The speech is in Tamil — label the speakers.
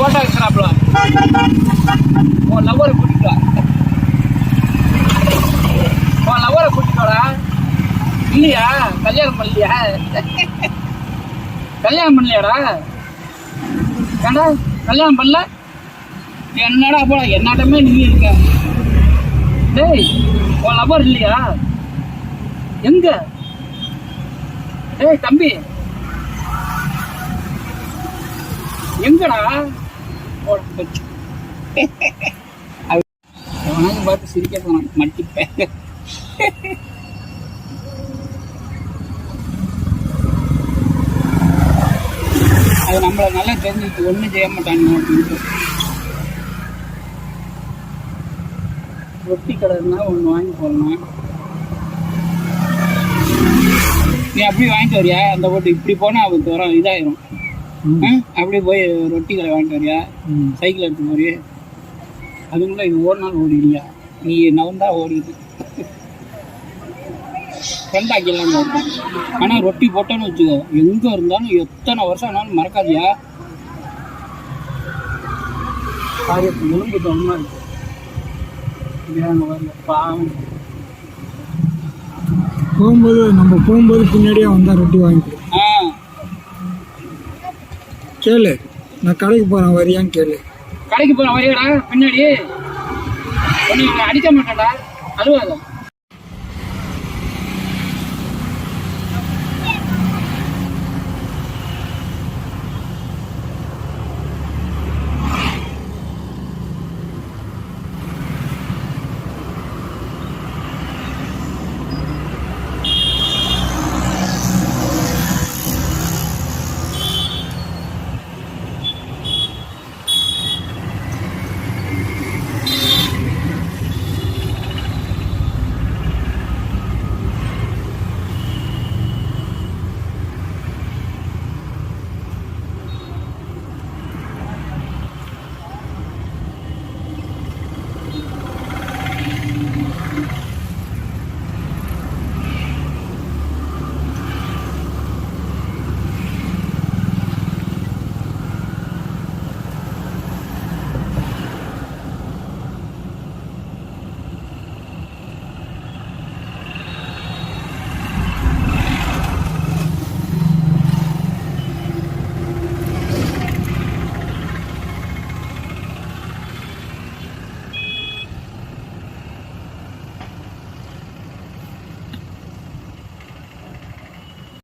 Speaker 1: போட்டோ இருக்கிறாப்ல உன் லவ்வரை கூட்டிட்டு வா. உன் லவ்வரை கூட்டிட்டு வாடா. இல்லையா கல்யாணம் பண்ணலையா? கல்யாணம் பண்ணலையாடா? ஏண்டா கல்யாணம் பண்ணல? என்னடா போல என்னாட்டமே நீ இருக்க. டேய் உன் லவர் இல்லையா? எங்க? டேய் தம்பி எங்கடா? பார்த்து சிரிக்க போனான் மட்டிப்பேன். அது நம்மள நல்லா தெரிஞ்சுட்டு ஒன்றும் செய்ய மாட்டாங்க அப்படின்ட்டு. ரொட்டி கடைன்னா ஒன்று வாங்கி போடணும். நீ அப்படி வாங்கிட்டு வரியா? அந்த போட்டு இப்படி போனால் அவருக்கு வர இதாயிரும். அப்படியே போய் ரொட்டி கடை வாங்கிட்டு வரியா? சைக்கிள் எடுத்து போறியே அதுக்குள்ள இது ஓடினாலும் ஓடிடுறியா? நீ நவந்தா ஓடிது ஃப்ரெண்டாக்கிடலாம். ஆனால் ரொட்டி போட்டோன்னு வச்சுக்கோ, எங்கே இருந்தாலும் எத்தனை வருஷம் ஆனாலும் மறக்காதியா. காரியத்தை எலும்பு தோணுமா இருக்கு.
Speaker 2: போகும்போது பின்னாடியே வந்தா ரொட்டி வாங்கிக்கிறேன். கேளு, நான் கடைக்கு போறேன் வரியான்னு கேளு.
Speaker 1: கடைக்கு போறேன் வரியாடா? பின்னாடி அடிக்க மாட்டேன்டா, அழுவாத.